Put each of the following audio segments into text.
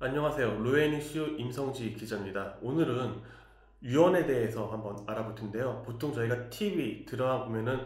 안녕하세요. 로엔이슈 임성지 기자입니다. 오늘은 유언에 대해서 한번 알아볼 텐데요. 보통 저희가 TV 드라마 보면은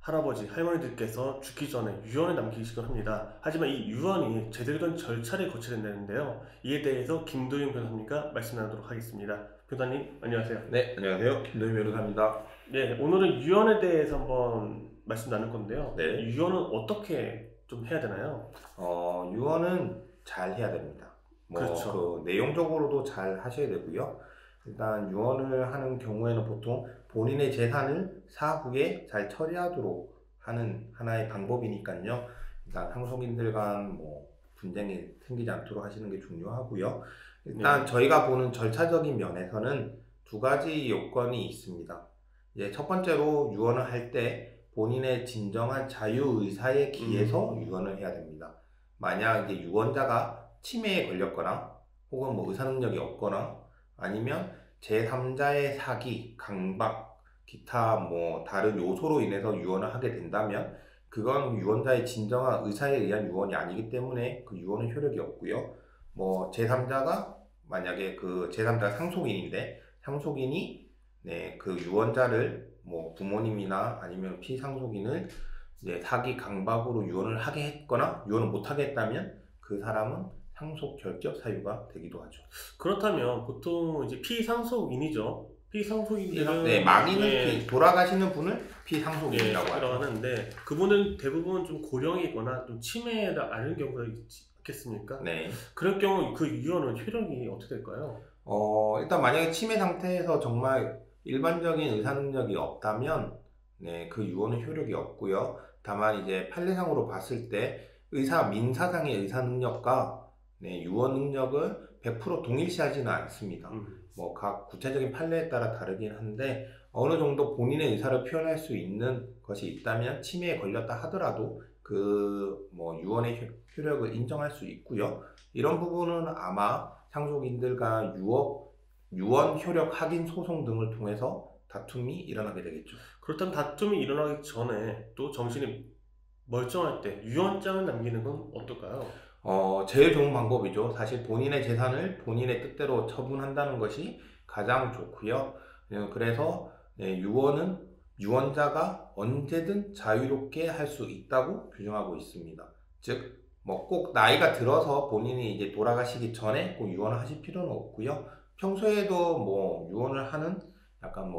할아버지, 할머니들께서 죽기 전에 유언을 남기시곤 합니다. 하지만 이 유언이 제대로 된 절차를 거쳐야 된다는데요. 이에 대해서 김도윤 변호사님과 말씀 나누도록 하겠습니다. 변호사님, 안녕하세요. 네, 안녕하세요. 김도희 변호사입니다. 네, 오늘은 유언에 대해서 한번 말씀 나눌 건데요. 네, 유언은 어떻게 좀 해야 되나요? 유언은 잘 해야 됩니다. 그렇죠. 내용적으로도 잘 하셔야 되고요. 일단 유언을 하는 경우에는 보통 본인의 재산을 사후에 잘 처리하도록 하는 하나의 방법이니까요. 일단 상속인들 간 분쟁이 생기지 않도록 하시는 게 중요하고요. 일단 네. 저희가 보는 절차적인 면에서는 두 가지 요건이 있습니다. 이제 첫 번째로 유언을 할 때 본인의 진정한 자유의사에 기해서 음, 유언을 해야 됩니다. 만약 이제 유언자가 치매에 걸렸거나 혹은 의사 능력이 없거나 아니면 제3자의 사기, 강박, 기타 다른 요소로 인해서 유언을 하게 된다면 그건 유언자의 진정한 의사에 의한 유언이 아니기 때문에 그 유언은 효력이 없고요. 제3자가 만약에 그 제3자가 상속인인데 상속인이 그 유언자를 부모님이나 아니면 피상속인을 이제 사기 강박으로 유언을 하게 했거나 유언을 못하게 했다면 그 사람은 상속 결격 사유가 되기도 하죠. 그렇다면 보통 이제 피상속인이죠. 네, 피상속인들은 망인은 돌아가시는 분을 피상속인이라고 하죠. 들어가는데 그분은 대부분 좀 고령이거나 좀 치매를 앓은 경우가 있지 않겠습니까? 네. 그럴 경우 그 유언은 효력이 어떻게 될까요? 일단 만약에 치매 상태에서 정말 일반적인 의사 능력이 없다면 그 유언은 효력이 없고요. 다만 이제 판례상으로 봤을 때 민사상의 의사 능력과 유언 능력을 100% 동일시하지는 않습니다. 음, 각 구체적인 판례에 따라 다르긴 한데 어느 정도 본인의 의사를 표현할 수 있는 것이 있다면 치매에 걸렸다 하더라도 유언의 효력을 인정할 수 있고요. 이런 부분은 아마 상속인들과 유언 효력 확인 소송 등을 통해서 다툼이 일어나게 되겠죠. 그렇다면 다툼이 일어나기 전에 또 정신이 멀쩡할 때 유언장을 남기는 건 어떨까요? 제일 좋은 방법이죠. 사실 본인의 재산을 본인의 뜻대로 처분한다는 것이 가장 좋고요. 그래서 유언은 유언자가 언제든 자유롭게 할 수 있다고 규정하고 있습니다. 즉, 꼭 나이가 들어서 본인이 이제 돌아가시기 전에 꼭 유언을 하실 필요는 없고요. 평소에도 유언을 하는 약간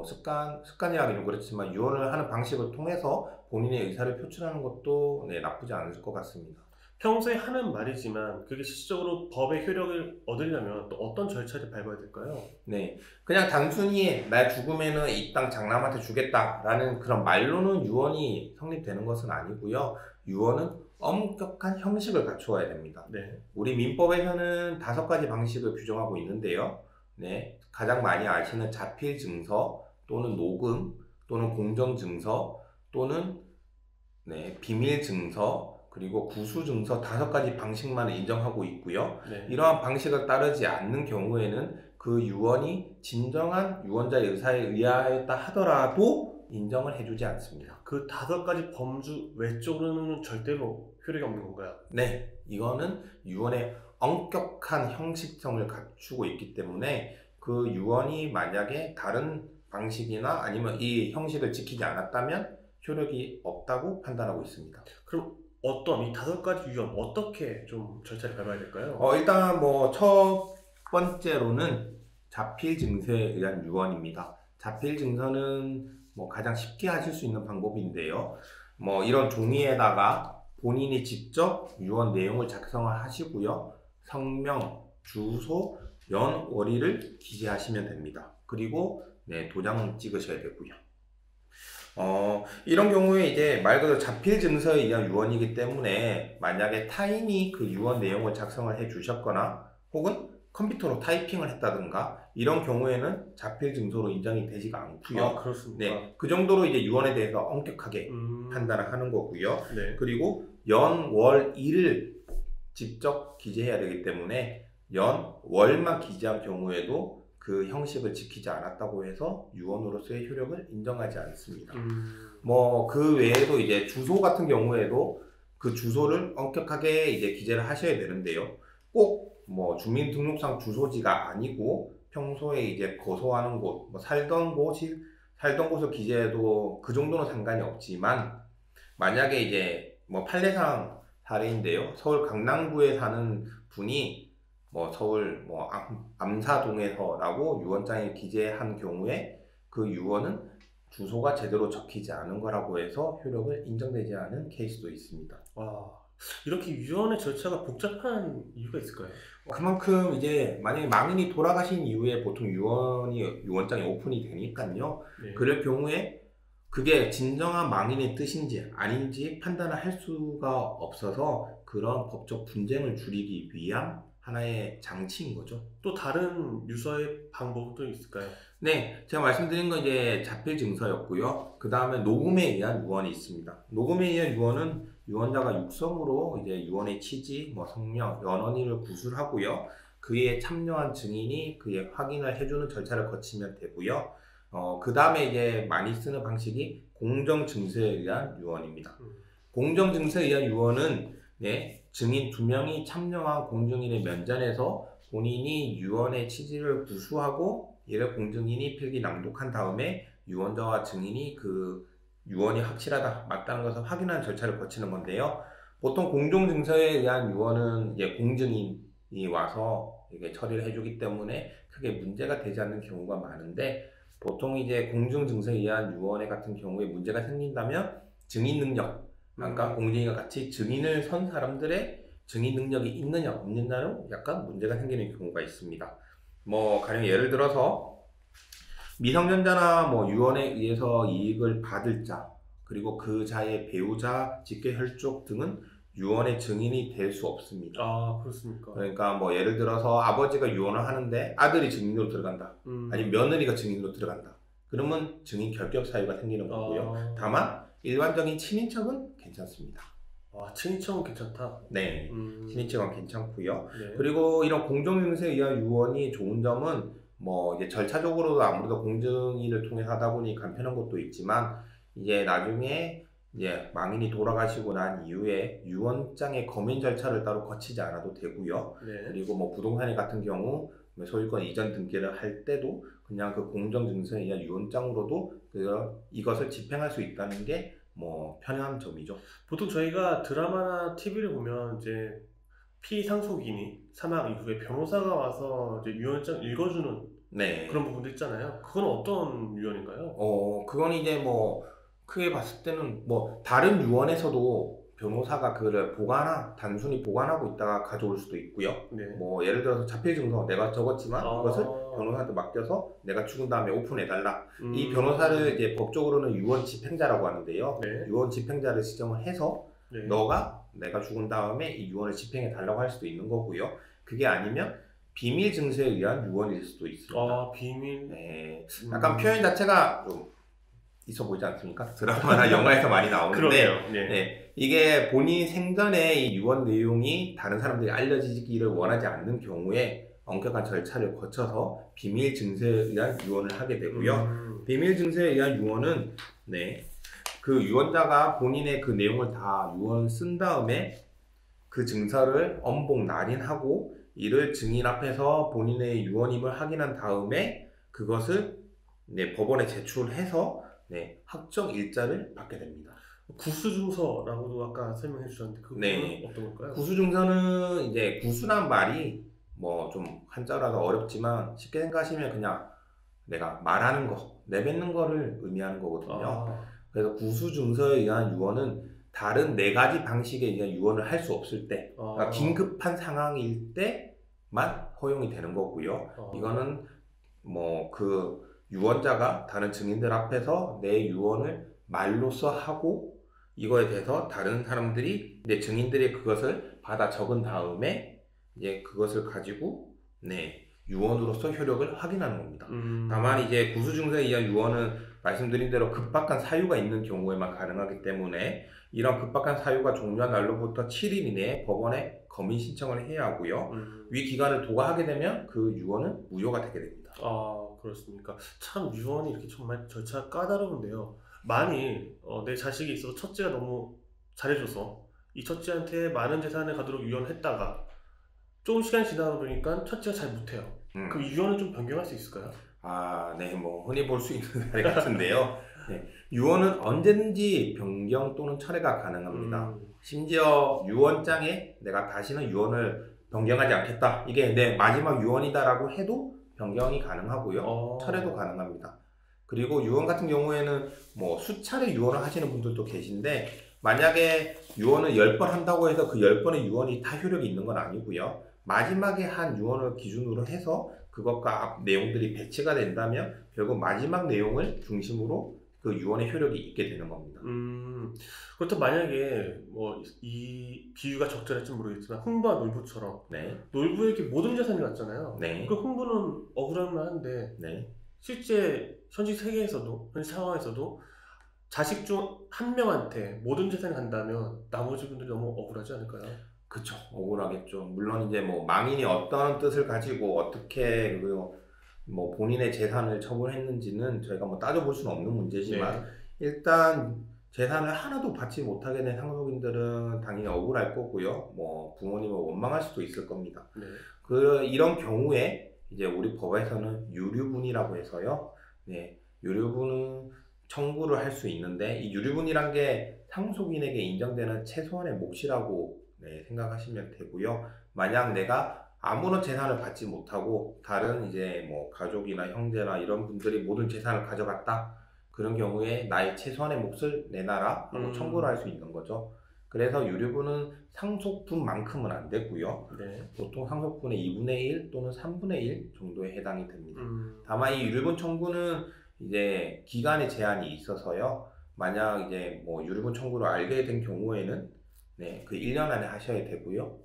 습관이라기는 좀 그렇지만 유언을 하는 방식을 통해서 본인의 의사를 표출하는 것도 나쁘지 않을 것 같습니다. 평소에 하는 말이지만 그게 실질적으로 법의 효력을 얻으려면 또 어떤 절차를 밟아야 될까요? 네. 그냥 단순히 나 죽으면은 이 땅 장남한테 주겠다라는 그런 말로는 유언이 성립되는 것은 아니고요. 유언은 엄격한 형식을 갖추어야 됩니다. 네. 우리 민법에서는 5가지 방식을 규정하고 있는데요. 네. 가장 많이 아시는 자필 증서 또는 녹음 또는 공정 증서 또는 비밀 증서 그리고 구수 증서 5가지 방식만 인정하고 있고요. 네. 이러한 방식을 따르지 않는 경우에는 그 유언이 진정한 유언자의 의사에 의하였다 하더라도 인정을 해주지 않습니다. 그 5가지 범주 외적으로는 절대로 효력이 없는 건가요? 네, 이거는 유언의 엄격한 형식성을 갖추고 있기 때문에 그 유언이 만약에 다른 방식이나 아니면 이 형식을 지키지 않았다면 효력이 없다고 판단하고 있습니다. 그럼 어떤 이 5가지 유형 어떻게 좀 절차를 밟아야 될까요? 일단 첫 번째로는 자필 증서에 의한 유언입니다. 자필 증서는 가장 쉽게 하실 수 있는 방법인데요. 이런 종이에다가 본인이 직접 유언 내용을 작성을 하시고요. 성명, 주소, 연, 월일을 기재하시면 됩니다. 그리고 도장을 찍으셔야 되고요. 이런 경우에 이제 말 그대로 자필 증서에 의한 유언이기 때문에 만약에 타인이 그 유언 내용을 작성을 해 주셨거나 혹은 컴퓨터로 타이핑을 했다든가 이런 경우에는 자필 증서로 인정이 되지가 아, 않고요. 그렇습니까? 그 정도로 이제 유언에 대해서 엄격하게 음, 판단을 하는 거고요. 네. 그리고 연, 월, 일을 직접 기재해야 되기 때문에 연, 월만 기재한 경우에도 그 형식을 지키지 않았다고 해서 유언으로서의 효력을 인정하지 않습니다. 음, 그 외에도 이제 주소 같은 경우에도 그 주소를 엄격하게 이제 기재를 하셔야 되는데요. 꼭 뭐 주민등록상 주소지가 아니고 평소에 이제 거소하는 곳, 뭐 살던 곳을 기재해도 그 정도는 상관이 없지만 만약에 이제 뭐 판례상 사례인데요. 서울 강남구에 사는 분이 뭐 서울 뭐 암사동에서라고 유언장에 기재한 경우에 그 유언은 주소가 제대로 적히지 않은 거라고 해서 효력을 인정되지 않은 케이스도 있습니다. 와, 이렇게 유언의 절차가 복잡한 이유가 있을까요? 그만큼 이제 만약에 망인이 돌아가신 이후에 보통 유언장이 오픈이 되니까요. 네. 그럴 경우에 그게 진정한 망인의 뜻인지 아닌지 판단을 할 수가 없어서 그런 법적 분쟁을 줄이기 위한 하나의 장치인 거죠. 또 다른 유서의 방법도 있을까요? 네, 제가 말씀드린 건 이제 자필 증서였고요. 그 다음에 녹음에 의한 유언이 있습니다. 녹음에 의한 유언은 유언자가 육성으로 이제 유언의 취지, 뭐 성명, 연언일을 구술하고요. 그에 참여한 증인이 그의 확인을 해주는 절차를 거치면 되고요. 그 다음에 이제 많이 쓰는 방식이 공정증서에 의한 유언입니다. 공정증서에 의한 유언은 네, 증인 2명이 참여한 공증인의 면전에서 본인이 유언의 취지를 구수하고 이를 공증인이 필기 낭독한 다음에 유언자와 증인이 그 유언이 확실하다, 맞다는 것을 확인하는 절차를 거치는 건데요. 보통 공정증서에 의한 유언은 이제 공증인이 와서 이게 처리를 해주기 때문에 크게 문제가 되지 않는 경우가 많은데 보통 이제 공정증서에 의한 유언에 같은 경우에 문제가 생긴다면 증인 능력, 그러니까 공증인과 같이 증인을 선 사람들의 증인 능력이 있느냐 없느냐로 약간 문제가 생기는 경우가 있습니다. 뭐 가령 예를 들어서 미성년자나 뭐 유언에 의해서 이익을 받을 자 그리고 그 자의 배우자, 직계 혈족 등은 유언의 증인이 될 수 없습니다. 아, 그렇습니까? 그러니까 뭐 예를 들어서 아버지가 유언을 하는데 아들이 증인으로 들어간다. 아니면 며느리가 증인으로 들어간다. 그러면 증인 결격 사유가 생기는 거고요. 다만 일반적인 친인척은 괜찮습니다. 아, 친인척은 괜찮다. 네, 친인척은 괜찮고요. 네. 그리고 이런 공정증서에 의한 유언이 좋은 점은 뭐 이제 절차적으로도 아무래도 공증인을 통해 하다 보니 간편한 것도 있지만 이제 나중에 이제 망인이 돌아가시고 난 이후에 유언장의 검인 절차를 따로 거치지 않아도 되고요. 네. 그리고 뭐 부동산 같은 경우 소유권 이전 등기를 할 때도 그냥 그 공정증서에 의한 유언장으로도 이것을 집행할 수 있다는 게 뭐 편한 점이죠. 보통 저희가 드라마나 TV를 보면 이제 피상속인이 사망 이후에 변호사가 와서 이제 유언장 읽어주는 네. 그런 부분도 있잖아요. 그건 어떤 유언인가요? 그건 이제 뭐 크게 봤을 때는 뭐 다른 유언에서도 변호사가 그를 단순히 보관하고 있다가 가져올 수도 있고요. 네. 뭐 예를 들어서 자필증서 내가 적었지만 아. 이것을 변호사한테 맡겨서 내가 죽은 다음에 오픈해달라. 이 변호사를 이제 법적으로는 유언 집행자라고 하는데요. 네. 유언 집행자를 지정을 해서 네. 내가 죽은 다음에 이 유언을 집행해달라고 할 수도 있는 거고요. 그게 아니면 비밀 증서에 의한 유언일 수도 있습니다. 아, 비밀. 네. 약간 표현 자체가 좀 있어 보이지 않습니까? 드라마나 영화에서 많이 나오는데 그러네요. 네. 네, 이게 본인 생전에 이 유언 내용이 다른 사람들이 알려지기를 원하지 않는 경우에 엄격한 절차를 거쳐서 비밀 증서에 의한 유언을 하게 되고요. 비밀 증서에 의한 유언은 네, 그 유언자가 본인의 그 내용을 다 유언 쓴 다음에 그 증서를 엄복 날인하고 이를 증인 앞에서 본인의 유언임을 확인한 다음에 그것을 네, 법원에 제출해서 네, 확정 일자를 받게 됩니다. 구수증서라고도 아까 설명해 주셨는데 그건 네. 어떤 걸까요? 구수증서는 이제 구수란 말이 뭐 좀 한자라서 어렵지만 쉽게 생각하시면 그냥 내가 말하는 거, 내뱉는 거를 의미하는 거거든요. 그래서 구수증서에 의한 유언은 다른 4가지 방식에 의한 유언을 할 수 없을 때, 그러니까 긴급한 상황일 때만 허용이 되는 거고요. 이거는 뭐 그 유언자가 다른 증인들 앞에서 내 유언을 말로써 하고 이거에 대해서 다른 사람들이 이제 증인들이 그것을 받아 적은 다음에 이제 그것을 가지고 네 유언으로서 효력을 확인하는 겁니다. 다만 이제 구수증서에 의한 유언은 말씀드린 대로 급박한 사유가 있는 경우에만 가능하기 때문에 이런 급박한 사유가 종료한 날로부터 7일 이내에 법원에 검인 신청을 해야 하고요. 위 기간을 도과하게 되면 그 유언은 무효가 되게 됩니다. 아, 그렇습니까? 참 유언이 이렇게 정말 절차가 까다로운데요. 만일 내 자식이 있어서 첫째가 너무 잘해줘서 이 첫째한테 많은 재산을 가도록 유언했다가 조금 시간이 지나다 보니까 첫째가 잘 못해요. 음. 그 유언을 좀 변경할 수 있을까요? 네, 뭐 흔히 볼 수 있는 사례 같은데요. 네, 유언은 언제든지 변경 또는 철회가 가능합니다. 음, 심지어 유언장에 내가 다시는 유언을 변경하지 않겠다. 이게 내 마지막 유언이다라고 해도 변경이 가능하고요. 철회도 어, 가능합니다. 그리고 유언 같은 경우에는 뭐 수차례 유언을 하시는 분들도 계신데 만약에 유언을 10번 한다고 해서 그 10번의 유언이 다 효력이 있는 건 아니고요. 마지막에 한 유언을 기준으로 해서 그것과 앞 내용들이 배치가 된다면 결국 마지막 내용을 중심으로 그 유언의 효력이 있게 되는 겁니다. 그렇다면 만약에 뭐 이 비유가 적절할지 모르겠지만 흥부와 놀부처럼 네, 놀부에게 모든 재산이 갔잖아요. 네, 그 흥부는 억울할 만한데 네. 실제 현실 세계에서도 현실 상황에서도 자식 중 한 명한테 모든 재산이 간다면 나머지 분들이 너무 억울하지 않을까요? 그쵸. 억울하겠죠. 물론 이제 뭐 망인이 어떤 뜻을 가지고 어떻게 뭐 본인의 재산을 처분했는지는 저희가 뭐 따져볼 수는 없는 문제지만 네. 일단 재산을 하나도 받지 못하게 된 상속인들은 당연히 억울할 거고요. 뭐 부모님을 원망할 수도 있을 겁니다. 네. 이런 경우에 이제 우리 법에서는 유류분이라고 해서요. 네, 유류분은 청구를 할 수 있는데 이 유류분이란 게 상속인에게 인정되는 최소한의 몫이라고 네, 생각하시면 되고요. 만약 내가 아무런 재산을 받지 못하고 다른 이제 뭐 가족이나 형제나 이런 분들이 모든 재산을 가져갔다. 그런 경우에 나의 최소한의 몫을 내놔라 하고 청구를 할 음, 수 있는 거죠. 그래서 유류분은 상속분만큼은 안 되고요. 네. 보통 상속분의 2분의 1 또는 3분의 1 정도에 해당이 됩니다. 음, 다만 이 유류분 청구는 이제 기간의 제한이 있어서요. 만약 이제 뭐 유류분 청구를 알게 된 경우에는 네, 그 1년 안에 하셔야 되고요.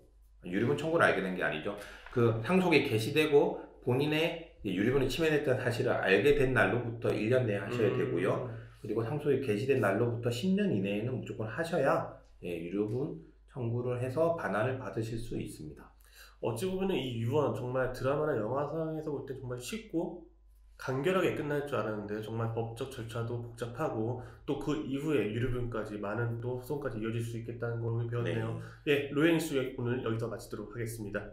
유류분 청구를 알게 된 게 아니죠. 그 상속이 개시되고 본인의 유류분이 침해됐다는 사실을 알게 된 날로부터 1년 내에 하셔야 되고요. 음. 그리고 상속이 개시된 날로부터 10년 이내에는 무조건 하셔야 유류분 청구를 해서 반환을 받으실 수 있습니다. 어찌 보면 이 유언 정말 드라마나 영화상에서 볼 때 정말 쉽고 간결하게 끝날 줄 알았는데 정말 법적 절차도 복잡하고 또 그 이후에 유류분까지 많은 또 소송까지 이어질 수 있겠다는 걸 오늘 배웠네요. 네. 예, 로엔스 오늘 여기서 마치도록 하겠습니다.